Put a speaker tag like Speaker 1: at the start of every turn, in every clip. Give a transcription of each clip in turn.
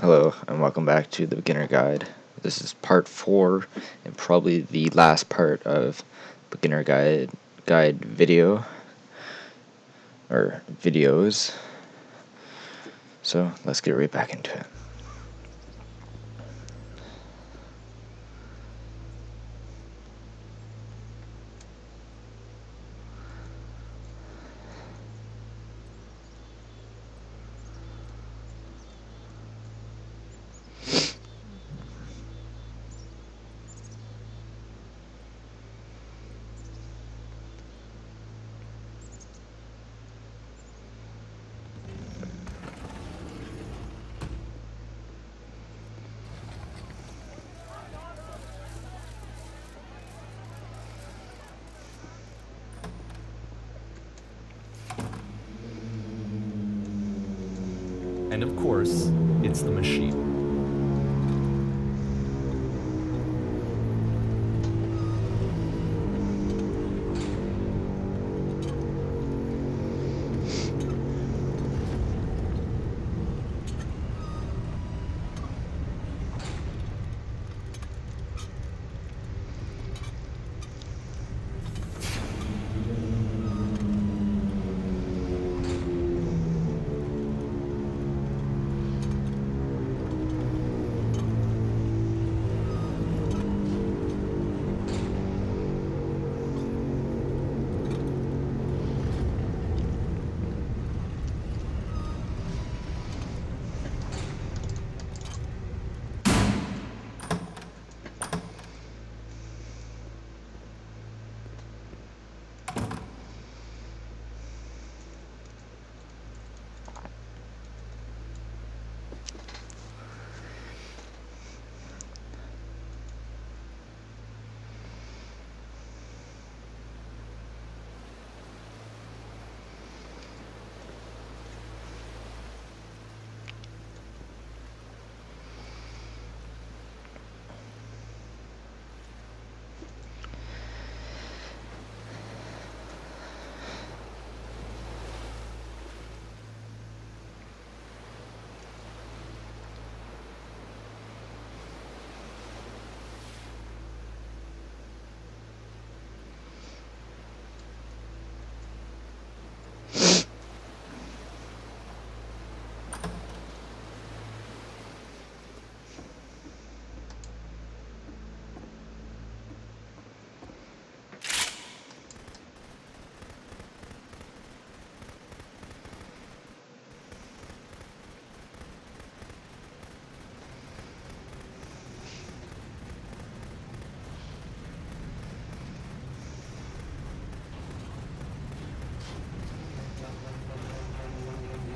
Speaker 1: Hello, and welcome back to the Beginner Guide. This is part 4, and probably the last part of Beginner Guide video, or videos. So, let's get right back into it.
Speaker 2: And of course, it's the machine.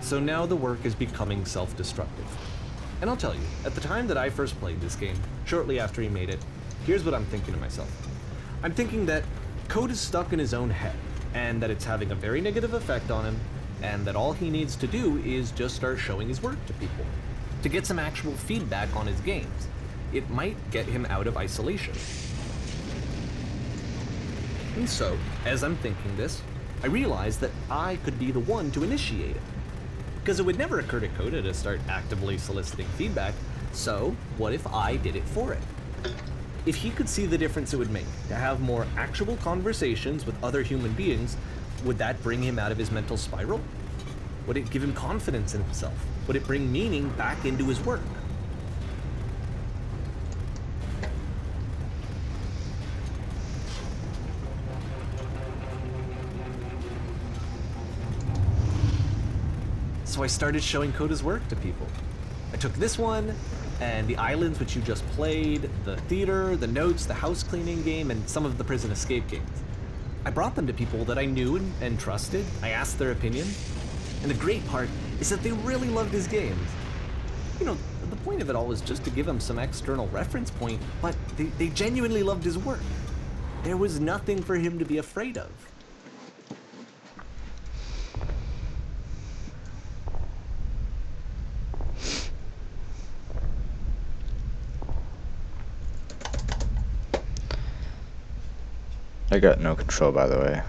Speaker 2: So now the work is becoming self-destructive. And I'll tell you, at the time that I first played this game, shortly after he made it, here's what I'm thinking to myself. I'm thinking that Code is stuck in his own head, and that it's having a very negative effect on him, and that all he needs to do is just start showing his work to people, to get some actual feedback on his games. It might get him out of isolation. And so, as I'm thinking this, I realize that I could be the one to initiate it. Because it would never occur to Coda to start actively soliciting feedback, so what if I did it for it? If he could see the difference it would make to have more actual conversations with other human beings, would that bring him out of his mental spiral? Would it give him confidence in himself? Would it bring meaning back into his work? So I started showing Coda's work to people. I took this one, and the islands which you just played, the theater, the notes, the house cleaning game, and some of the prison escape games. I brought them to people that I knew and trusted. I asked their opinion. And the great part is that they really loved his games. You know, the point of it all was just to give him some external reference point, but they genuinely loved his work. There was nothing for him to be afraid of.
Speaker 1: I got no control, by the way.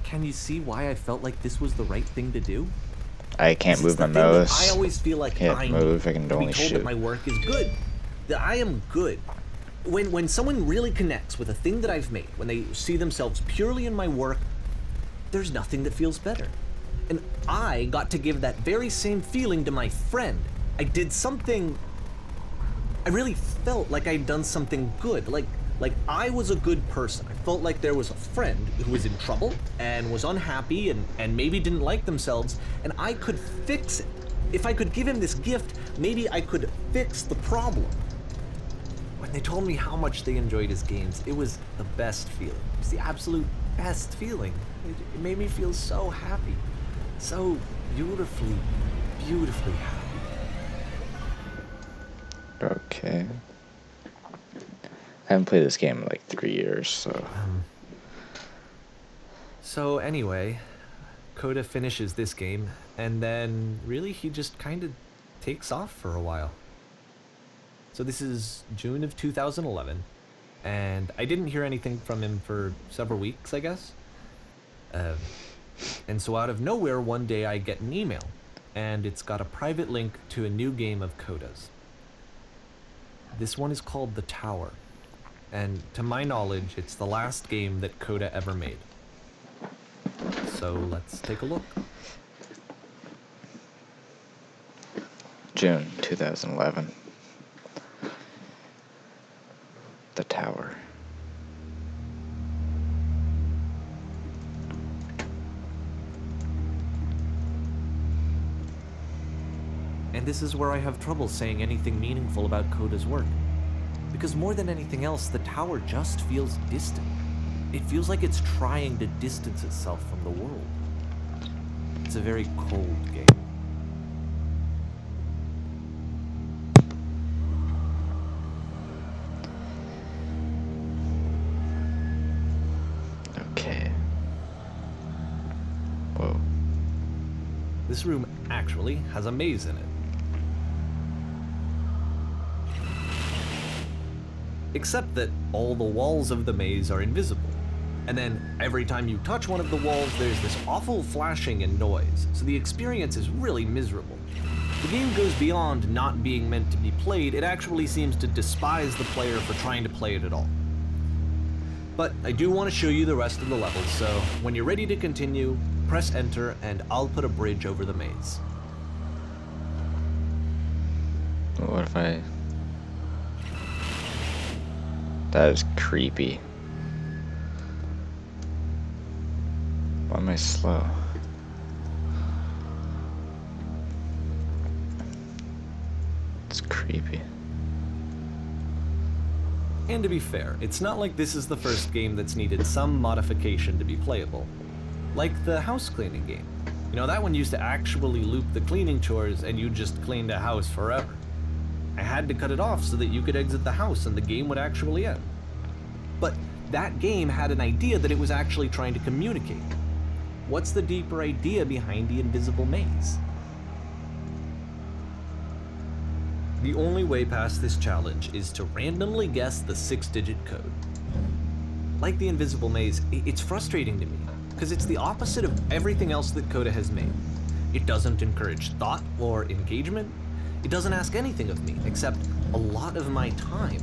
Speaker 2: Can you see why I felt like this was the right thing to do?
Speaker 1: I can't
Speaker 2: This is
Speaker 1: move my
Speaker 2: the thing that
Speaker 1: mouse.
Speaker 2: I always feel like
Speaker 1: Can't
Speaker 2: I
Speaker 1: move,
Speaker 2: need
Speaker 1: I can
Speaker 2: to be
Speaker 1: only
Speaker 2: told
Speaker 1: shoot.
Speaker 2: that my work is good, that I am good. When someone really connects with a thing that I've made, when they see themselves purely in my work, there's nothing that feels better. And I got to give that very same feeling to my friend. I did something. I really felt like I'd done something good. Like I was a good person. I felt like there was a friend who was in trouble and was unhappy and maybe didn't like themselves, and I could fix it. If I could give him this gift, maybe I could fix the problem. When they told me how much they enjoyed his games, it was the best feeling. It was the absolute best feeling. It made me feel so happy. So beautifully, beautifully happy.
Speaker 1: Okay. I haven't played this game in like 3 years, so.
Speaker 2: So anyway, Coda finishes this game, and then really he just kind of takes off for a while. So this is June of 2011, and I didn't hear anything from him for several weeks, I guess. And so out of nowhere, one day I get an email, and it's got a private link to a new game of Coda's. This one is called The Tower, and to my knowledge, it's the last game that Coda ever made. So let's take a look.
Speaker 1: June 2011. The Tower.
Speaker 2: And this is where I have trouble saying anything meaningful about Coda's work. Because more than anything else, The Tower just feels distant. It feels like it's trying to distance itself from the world. It's a very cold game.
Speaker 1: Okay. Whoa.
Speaker 2: This room actually has a maze in it. Except that all the walls of the maze are invisible. And then every time you touch one of the walls, there's this awful flashing and noise, so the experience is really miserable. The game goes beyond not being meant to be played, it actually seems to despise the player for trying to play it at all. But I do want to show you the rest of the levels, so when you're ready to continue, press enter and I'll put a bridge over the maze.
Speaker 1: What if I... That is creepy. Why am I slow? It's creepy.
Speaker 2: And to be fair, it's not like this is the first game that's needed some modification to be playable. Like the house cleaning game. You know, that one used to actually loop the cleaning chores and you just cleaned a house forever. I had to cut it off so that you could exit the house and the game would actually end. But that game had an idea that it was actually trying to communicate. What's the deeper idea behind the invisible maze? The only way past this challenge is to randomly guess the 6-digit code. Like the invisible maze, it's frustrating to me, because it's the opposite of everything else that Coda has made. It doesn't encourage thought or engagement. It doesn't ask anything of me, except a lot of my time.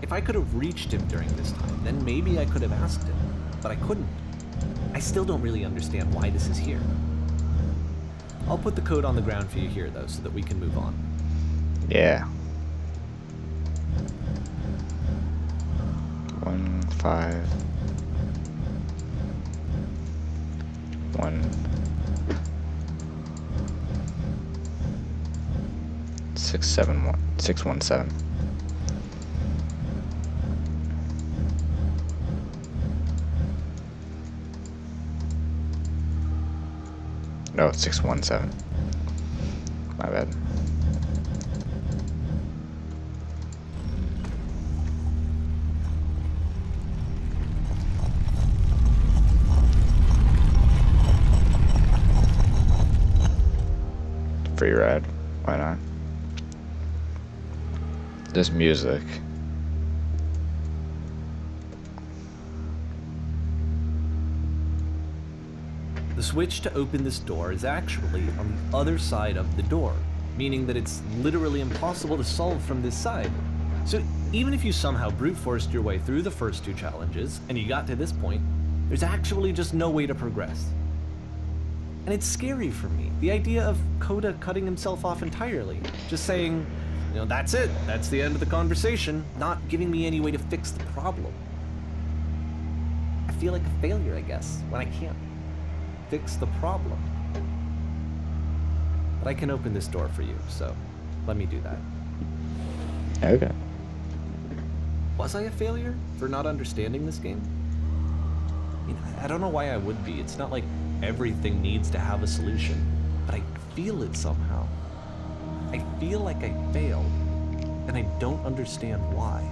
Speaker 2: If I could have reached him during this time, then maybe I could have asked him, but I couldn't. I still don't really understand why this is here. I'll put the code on the ground for you here, though, so that we can move on.
Speaker 1: Yeah. 1 5 1 6 7 1 6 1 7. No, it's 6 1 7. My bad. Free ride. Why not? This music.
Speaker 2: The switch to open this door is actually on the other side of the door, meaning that it's literally impossible to solve from this side. So even if you somehow brute forced your way through the first 2 challenges, and you got to this point, there's actually just no way to progress. And it's scary for me, the idea of Coda cutting himself off entirely, just saying, you know, that's it, that's the end of the conversation, not giving me any way to fix the problem. I feel like a failure, I guess, when I can't fix the problem. But I can open this door for you, so let me do that.
Speaker 1: Okay.
Speaker 2: Was I a failure for not understanding this game? I mean, I don't know why I would be. It's not like everything needs to have a solution, but I feel it somehow. I feel like I failed, and I don't understand why.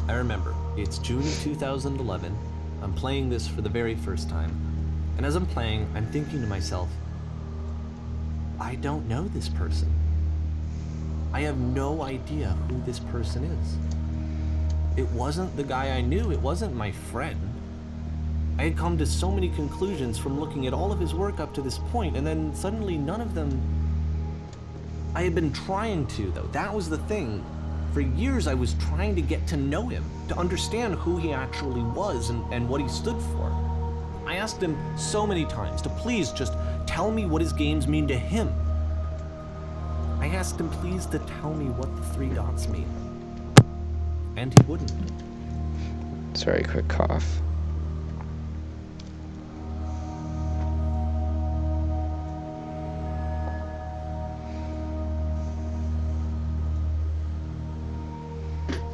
Speaker 2: I remember, it's June of 2011. I'm playing this for the very first time, and as I'm playing, I'm thinking to myself, I don't know this person. I have no idea who this person is. It wasn't the guy I knew, it wasn't my friend. I had come to so many conclusions from looking at all of his work up to this point, and then suddenly none of them... I had been trying to, though. That was the thing. For years I was trying to get to know him, to understand who he actually was and what he stood for. I asked him so many times to please just tell me what his games mean to him. I asked him please to tell me what the 3 dots mean. And he wouldn't.
Speaker 1: Sorry, quick cough.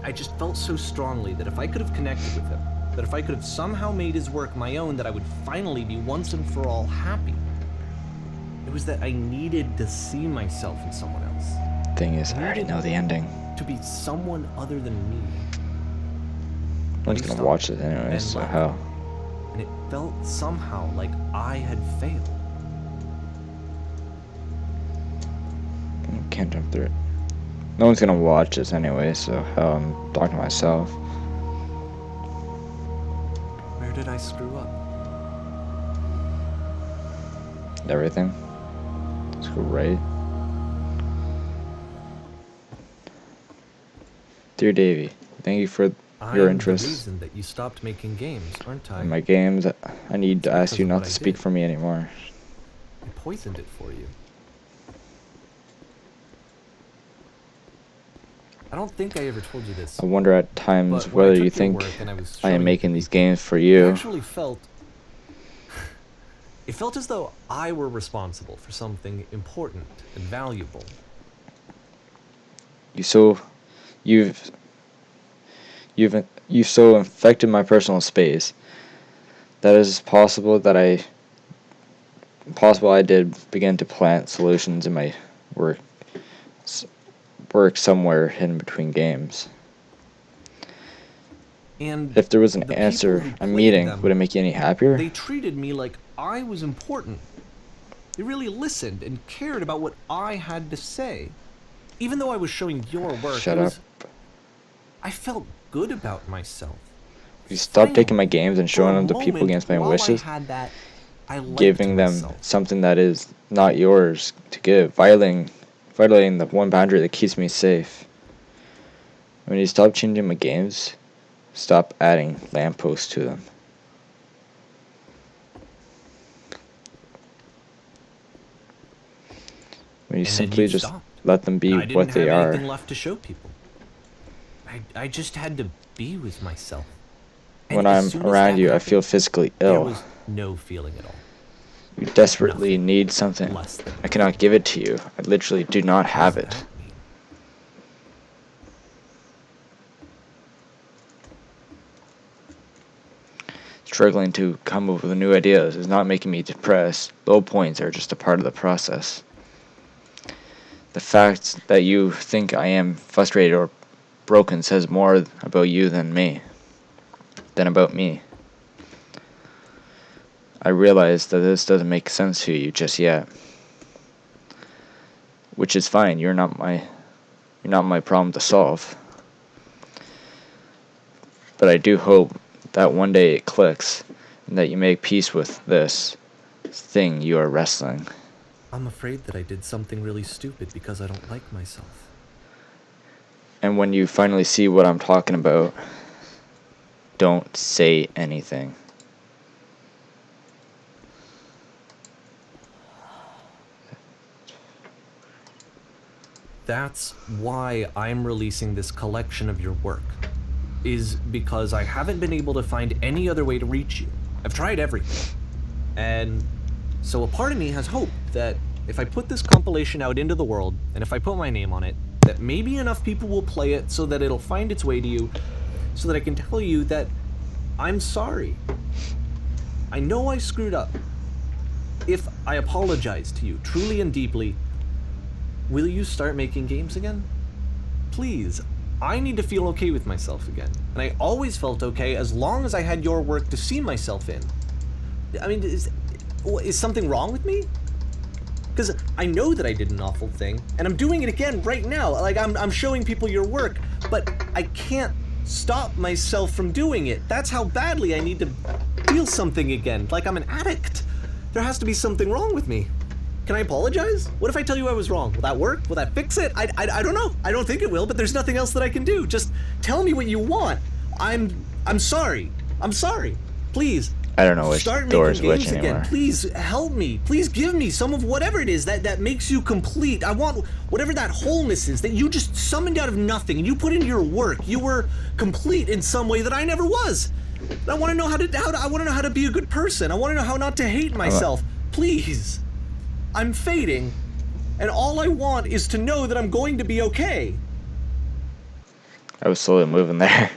Speaker 2: I just felt so strongly that if I could have connected with him, that if I could have somehow made his work my own, that I would finally be once and for all happy. It was that I needed to see myself in someone else.
Speaker 1: Thing is, I already know the ending.
Speaker 2: To be someone other than me.
Speaker 1: No one's gonna watch it anyway, so how?
Speaker 2: And it felt somehow like I had failed.
Speaker 1: Can't jump through it. No one's gonna watch this anyway, so how I'm talking to myself.
Speaker 2: Where did I screw up?
Speaker 1: Everything. Let's go right. Dear Davey, thank you for your interest
Speaker 2: I'm the reason that you stopped making games, aren't I?
Speaker 1: in my games. I need to ask you not to speak for me anymore.
Speaker 2: I poisoned it for you. I don't think I ever told you this.
Speaker 1: I wonder at times whether you think I am making these games for you.
Speaker 2: It actually felt... It felt as though I were responsible for something important and valuable.
Speaker 1: You've so infected my personal space that it is possible I did begin to plant solutions in my work somewhere hidden between games.
Speaker 2: And
Speaker 1: if there was an answer, a meeting, would it make you any happier?
Speaker 2: They treated me like I was important. They really listened and cared about what I had to say. Even though I was showing your work,
Speaker 1: Shut up.
Speaker 2: I felt good about myself.
Speaker 1: You stop taking my games and showing them to people against my wishes, giving them something that is not yours to give, violating the one boundary that keeps me safe. When you stop changing my games, stop adding lampposts to them. When you simply just let them be what they are.
Speaker 2: I didn't have anything left to show people. I just had to be with myself. And
Speaker 1: when I'm around you, I feel physically ill.
Speaker 2: There was no feeling at all.
Speaker 1: You desperately need something. I cannot give it to you. I literally do not have it. Struggling to come up with new ideas is not making me depressed. Low points are just a part of the process. The fact that you think I am frustrated or broken says more about you than about me. I realize that this doesn't make sense to you just yet. Which is fine. You're not my problem to solve. But I do hope that one day it clicks and that you make peace with this thing you are wrestling.
Speaker 2: I'm afraid that I did something really stupid because I don't like myself.
Speaker 1: And when you finally see what I'm talking about, don't say anything.
Speaker 2: That's why I'm releasing this collection of your work, is because I haven't been able to find any other way to reach you. I've tried everything. And so a part of me has hope that if I put this compilation out into the world, and if I put my name on it, that maybe enough people will play it so that it'll find its way to you, so that I can tell you that I'm sorry. I know I screwed up. If I apologize to you truly and deeply, will you start making games again? Please. I need to feel okay with myself again. And I always felt okay as long as I had your work to see myself in. I mean, is something wrong with me? Because I know that I did an awful thing, and I'm doing it again right now. Like, I'm showing people your work, but I can't stop myself from doing it. That's how badly I need to feel something again, like I'm an addict. There has to be something wrong with me. Can I apologize? What if I tell you I was wrong? Will that work? Will that fix it? I don't know. I don't think it will, but there's nothing else that I can do. Just tell me what you want. I'm sorry. I'm sorry. Please.
Speaker 1: I don't know which
Speaker 2: Start
Speaker 1: door is
Speaker 2: making
Speaker 1: which
Speaker 2: games
Speaker 1: anymore.
Speaker 2: again. Please help me. Please give me some of whatever it is that makes you complete. I want whatever that wholeness is that you just summoned out of nothing and you put into your work. You were complete in some way that I never was. And I want to know I want to know how to be a good person. I want to know how not to hate myself. Please. I'm fading, and all I want is to know that I'm going to be okay.
Speaker 1: I was slowly moving there.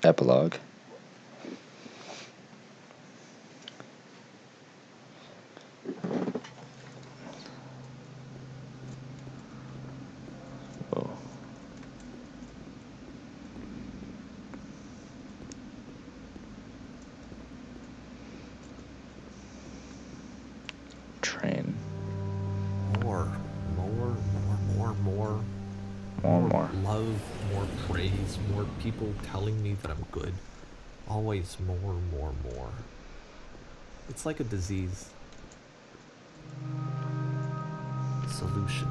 Speaker 1: Epilogue. Whoa. Train.
Speaker 2: More.
Speaker 1: More.
Speaker 2: Love, more praise, more people telling me that I'm good. Always more. It's like a disease. Solution.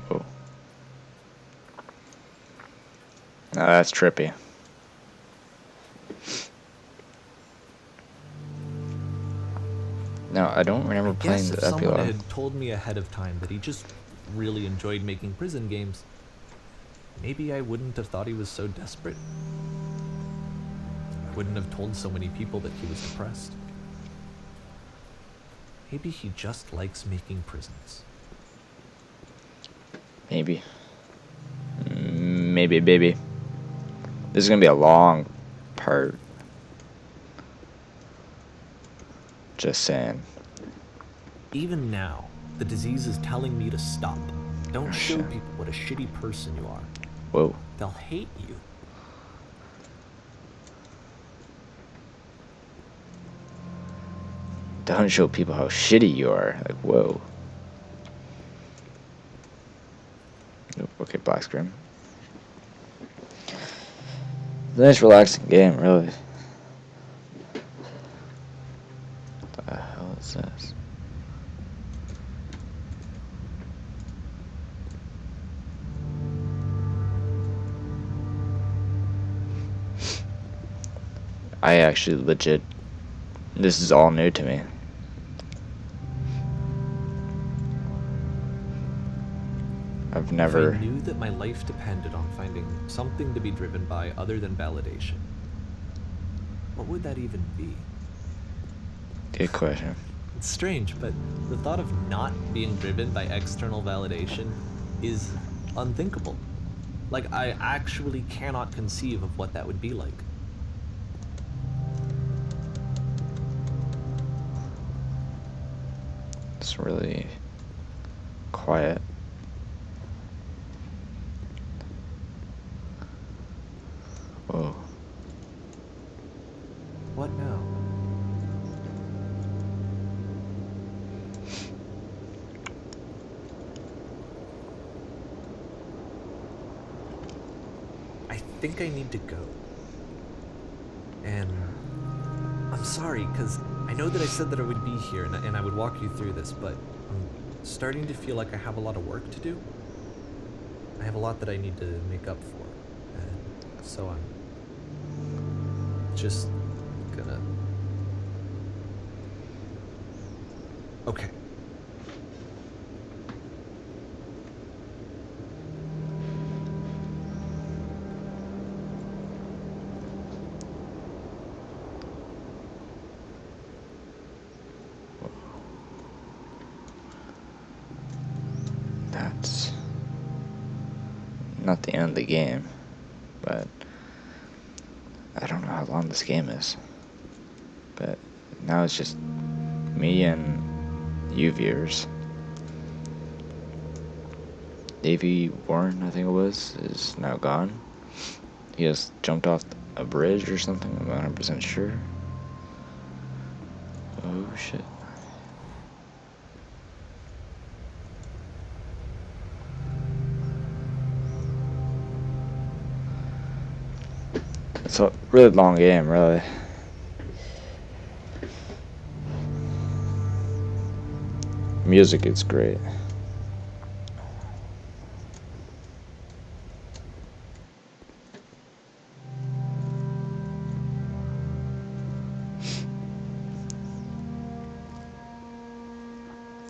Speaker 1: Whoa. Now that's trippy. No, I don't remember playing
Speaker 2: Guess
Speaker 1: the
Speaker 2: if someone
Speaker 1: epilogue.
Speaker 2: had told me ahead of time that he just really enjoyed making prison games, maybe I wouldn't have thought he was so desperate. I wouldn't have told so many people that he was depressed. Maybe he just likes making prisons.
Speaker 1: Maybe, baby. This is gonna be a long part. Just saying.
Speaker 2: Even now, the disease is telling me to stop. Don't show
Speaker 1: shit.
Speaker 2: people what a shitty person you are.
Speaker 1: Whoa.
Speaker 2: They'll hate you.
Speaker 1: Don't show people how shitty you are. Like, whoa. Nope, okay, black screen. Nice relaxing game, really. What the hell is this? I actually legit, this is all new to me. I've never.
Speaker 2: If I knew that my life depended on finding something to be driven by other than validation, what would that even be?
Speaker 1: Good question.
Speaker 2: It's strange, but the thought of not being driven by external validation is unthinkable. Like, I actually cannot conceive of what that would be like.
Speaker 1: It's really quiet. Whoa.
Speaker 2: What now? think I need to go. And I'm sorry, because I know that I said that I would be here and I would walk you through this, but I'm starting to feel like I have a lot of work to do. I have a lot that I need to make up for, and so I'm just gonna... Okay.
Speaker 1: That's not the end of the game, but I don't know how long this game is. But now it's just me and you viewers. Davey Warren, I think it was, is now gone. He just jumped off a bridge or something, I'm not 100% sure. Oh shit. It's a really long game, really. Music is great.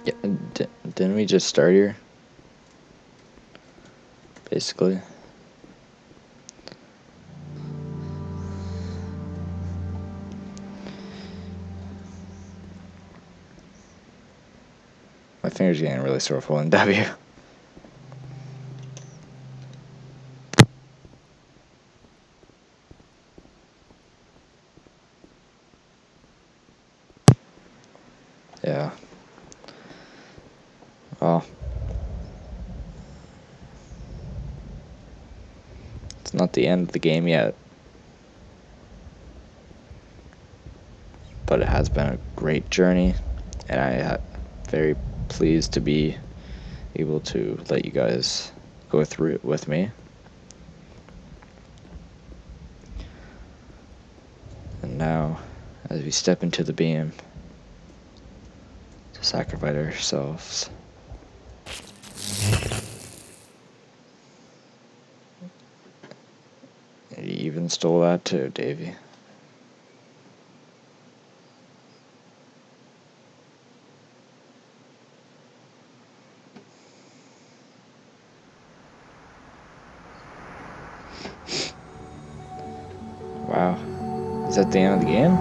Speaker 1: Yeah, didn't we just start here? Basically. My finger's getting really sore holding W. Yeah. Well, it's not the end of the game yet, but it has been a great journey, and I am very pleased to be able to let you guys go through it with me. And now, as we step into the beam to sacrifice ourselves, you even stole that too, Davey. Wow. Is that the end of the game?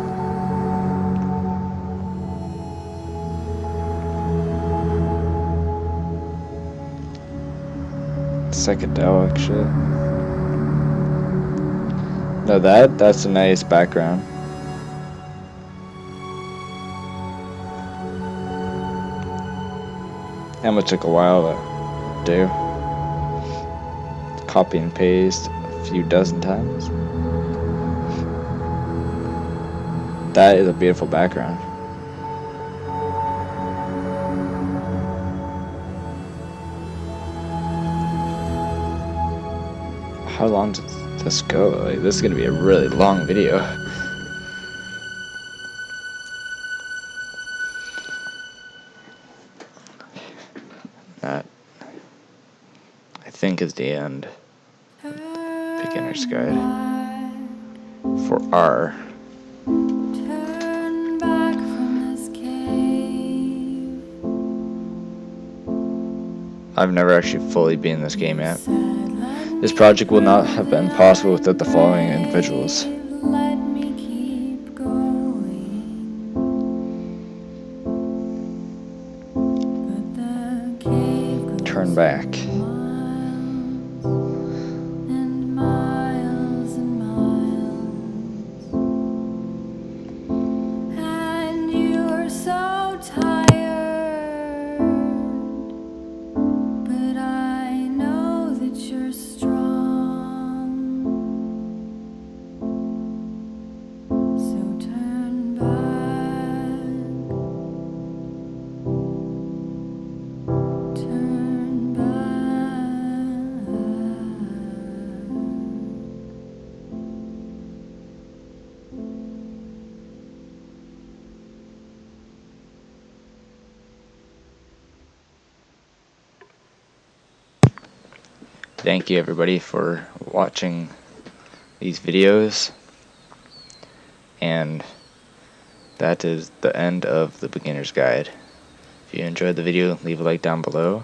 Speaker 1: Psychedelic shit. No, that's a nice background. That took a while to do. Copy and paste a few dozen times. That is a beautiful background. How long does this go? Like, this is gonna be a really long video. That, I think, is the end. Beginner's Guide for R. I've never actually fully been in this game yet. This project would not have been possible without the following individuals. Turn back. thank you everybody for watching these videos, and that is the end of the beginner's guide. If you enjoyed the video, leave a like down below,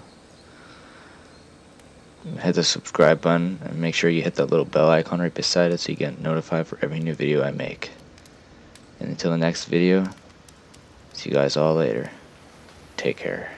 Speaker 1: hit the subscribe button, and make sure you hit that little bell icon right beside it so you get notified for every new video I make. And until the next video, see you guys all later. Take care.